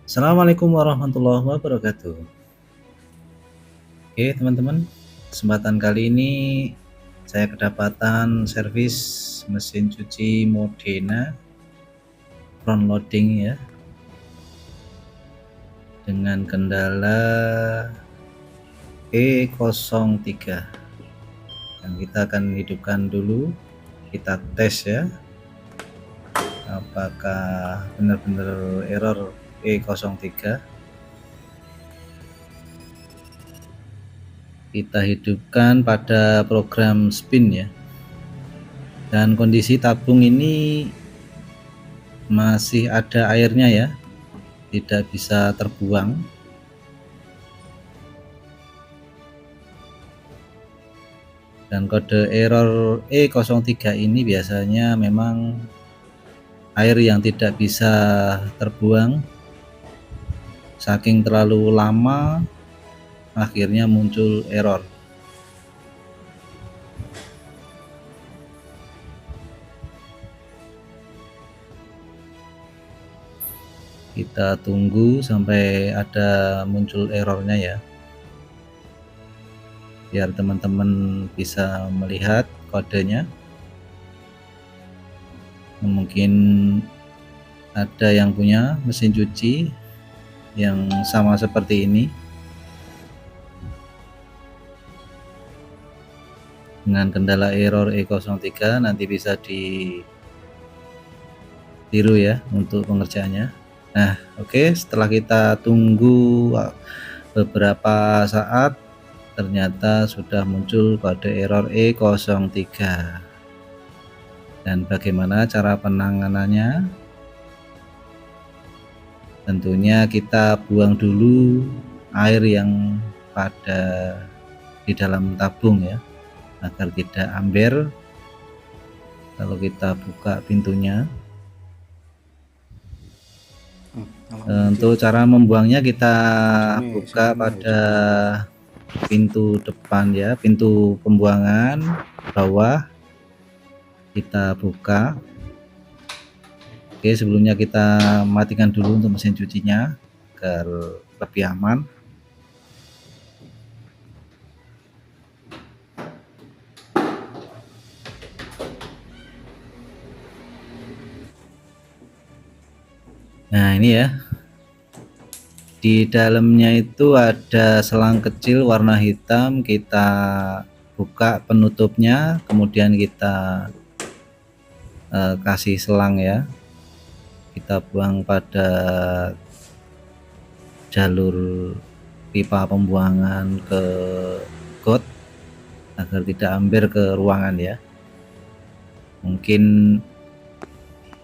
Assalamualaikum warahmatullahi wabarakatuh. Oke teman-teman, kesempatan kali ini saya kedapatan servis mesin cuci Modena front loading ya, dengan kendala E03. Dan kita akan hidupkan dulu, kita tes ya, apakah benar-benar error E03. Kita hidupkan pada program spin ya, dan kondisi tabung ini masih ada airnya ya, tidak bisa terbuang. Dan kode error E03 ini biasanya memang air yang tidak bisa terbuang, saking terlalu lama akhirnya muncul error. Kita tunggu sampai ada muncul errornya ya, biar teman-teman bisa melihat kodenya. Mungkin ada yang punya mesin cuci yang sama seperti ini dengan kendala error E03, nanti bisa ditiru ya untuk pengerjaannya. Nah oke, setelah kita tunggu beberapa saat, ternyata sudah muncul kode error E03. Dan bagaimana cara penanganannya? Tentunya kita buang dulu air yang pada di dalam tabung ya, agar tidak amber kalau kita buka pintunya. Untuk cara membuangnya, kita buka pada pintu depan ya, pintu pembuangan bawah kita buka. Oke, sebelumnya kita matikan dulu untuk mesin cucinya agar lebih aman. Nah ini ya, di dalamnya itu ada selang kecil warna hitam. Kita buka penutupnya, kemudian kita kasih selang ya, kita buang pada jalur pipa pembuangan ke got agar tidak amber ke ruangan ya. Mungkin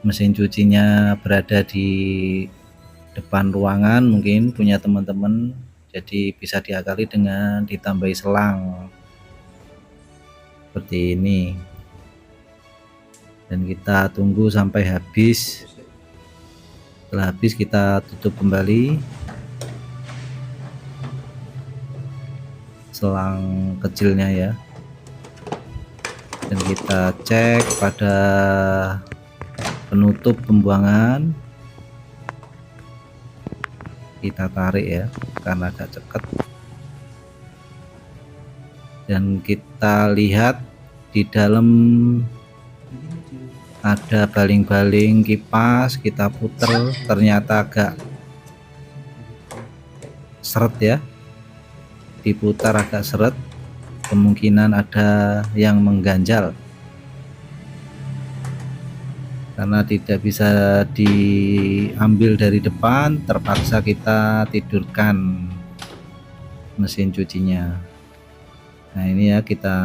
mesin cucinya berada di depan ruangan, mungkin punya teman-teman, jadi bisa diakali dengan ditambahi selang seperti ini. Dan kita tunggu sampai habis. Setelah habis kita tutup kembali selang kecilnya ya, dan kita cek pada penutup pembuangan, kita tarik ya karena agak cekat, dan kita lihat di dalam ada baling-baling kipas. Kita puter, ternyata agak seret ya, diputar agak seret, kemungkinan ada yang mengganjal karena tidak bisa diambil dari depan. Terpaksa kita tidurkan mesin cucinya. Nah ini ya, kita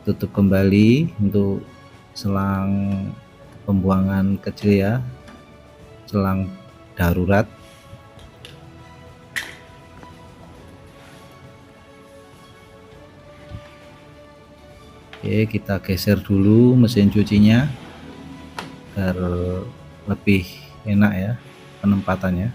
tutup kembali untuk selang pembuangan kecil ya, selang darurat. Oke, kita geser dulu mesin cucinya agar lebih enak ya penempatannya.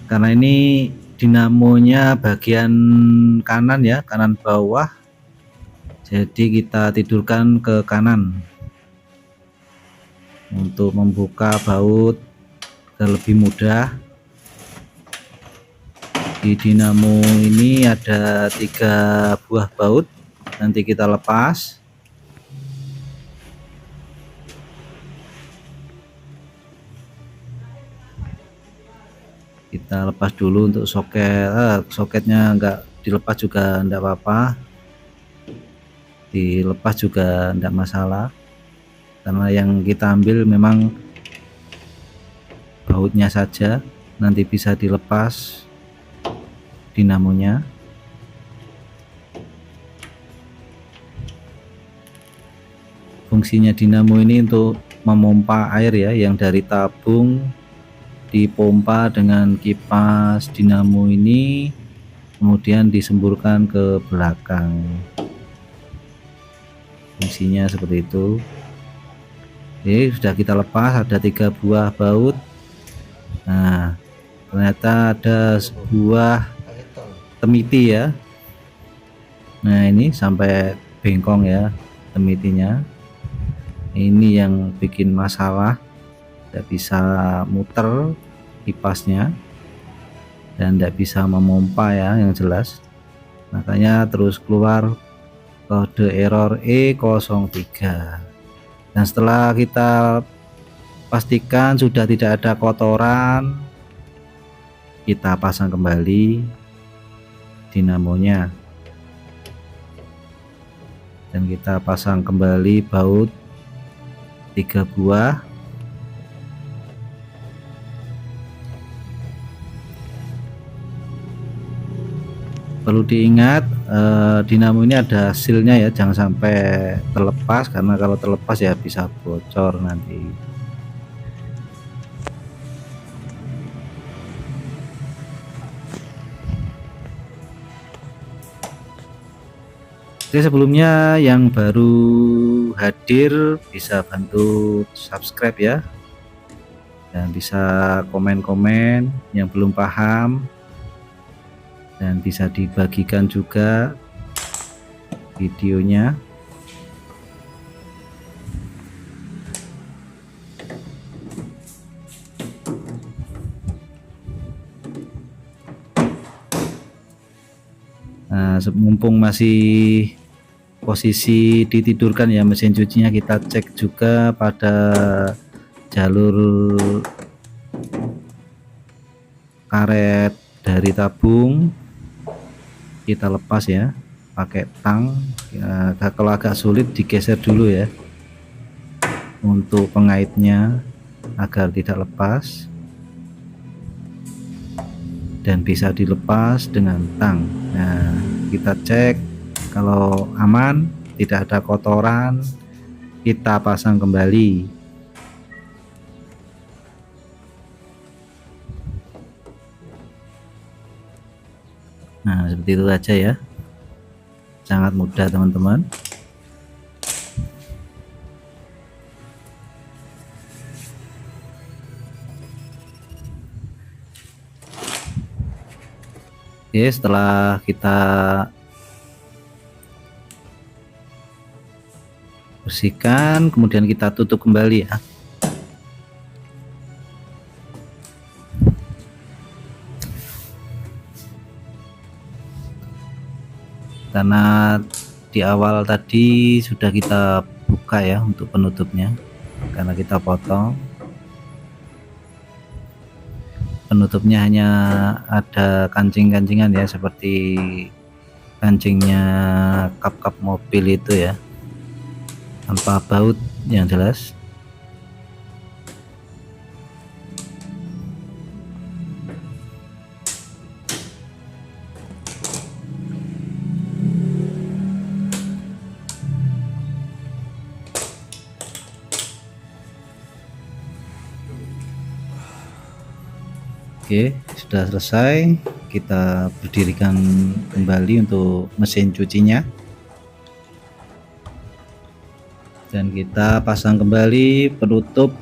Karena ini dinamonya bagian kanan ya, kanan bawah, jadi kita tidurkan ke kanan untuk membuka baut lebih mudah. Di dinamo ini ada 3 buah baut, nanti kita lepas. Kita lepas dulu untuk soket. Soketnya enggak dilepas juga enggak apa-apa, dilepas juga enggak masalah, karena yang kita ambil memang bautnya saja, nanti bisa dilepas dinamonya. Fungsinya dinamo ini untuk memompa air ya, yang dari tabung dipompa dengan kipas dinamo ini, kemudian disemburkan ke belakang. Fungsinya seperti itu. Oke, sudah kita lepas, ada 3 buah baut. Nah, ternyata ada sebuah temiti ya. Nah, ini sampai bengkong ya temitinya. Ini yang bikin masalah, tidak bisa muter kipasnya dan tidak bisa memompa ya, yang jelas. Makanya terus keluar kode error E03. Dan setelah kita pastikan sudah tidak ada kotoran, kita pasang kembali dinamonya dan kita pasang kembali baut 3 buah. Perlu diingat, dinamo ini ada sealnya ya, jangan sampai terlepas, karena kalau terlepas ya bisa bocor nanti. Oke, sebelumnya yang baru hadir bisa bantu subscribe ya, dan bisa komen-komen yang belum paham, dan bisa dibagikan juga videonya. Nah, mumpung masih posisi ditidurkan ya mesin cucinya, kita cek juga pada jalur karet dari tabung, kita lepas ya pakai tang ya. Kalau agak sulit digeser dulu ya untuk pengaitnya agar tidak lepas, dan bisa dilepas dengan tang. Nah, kita cek kalau aman, tidak ada kotoran, kita pasang kembali. Nah, seperti itu aja ya, sangat mudah teman-teman. Oke, setelah kita bersihkan, kemudian kita tutup kembali ya. Karena di awal tadi sudah kita buka ya untuk penutupnya, karena kita potong. Penutupnya hanya ada kancing-kancingan ya, seperti kancingnya kap-kap mobil itu ya, tanpa baut yang jelas. Oke, sudah selesai. Kita berdirikan kembali untuk mesin cucinya, dan kita pasang kembali penutup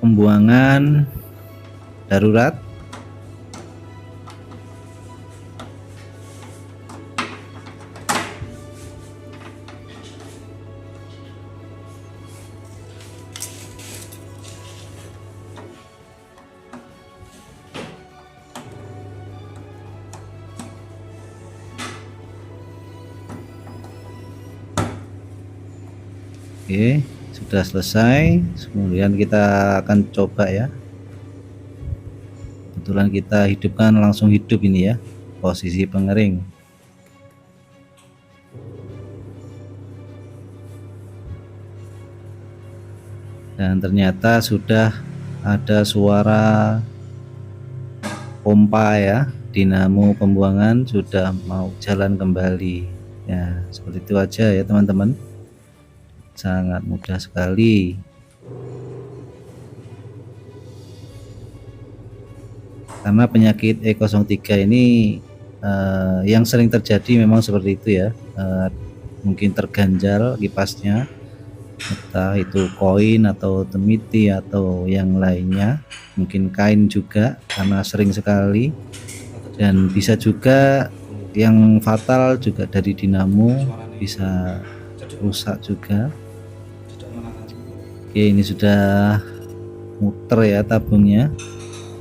pembuangan darurat. Oke, sudah selesai. Kemudian kita akan coba ya. Kebetulan kita hidupkan langsung hidup ini ya, posisi pengering. Dan ternyata sudah ada suara pompa ya, dinamo pembuangan sudah mau jalan kembali ya. Seperti itu aja ya teman-teman, sangat mudah sekali. Karena penyakit E03 ini yang sering terjadi memang seperti itu ya, mungkin terganjal kipasnya, entah itu koin atau temiti atau yang lainnya, mungkin kain juga karena sering sekali. Dan bisa juga yang fatal juga dari dinamo, bisa rusak juga. Oke, ini sudah muter ya tabungnya,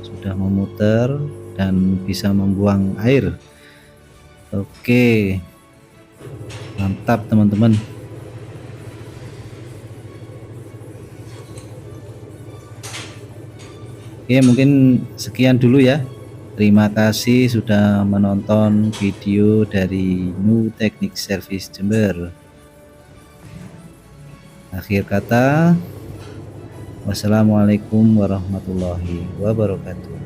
sudah memutar dan bisa membuang air. Oke, mantap teman-teman. Oke, mungkin sekian dulu ya. Terima kasih sudah menonton video dari New Teknik Service Jember. Akhir kata, wassalamualaikum warahmatullahi wabarakatuh.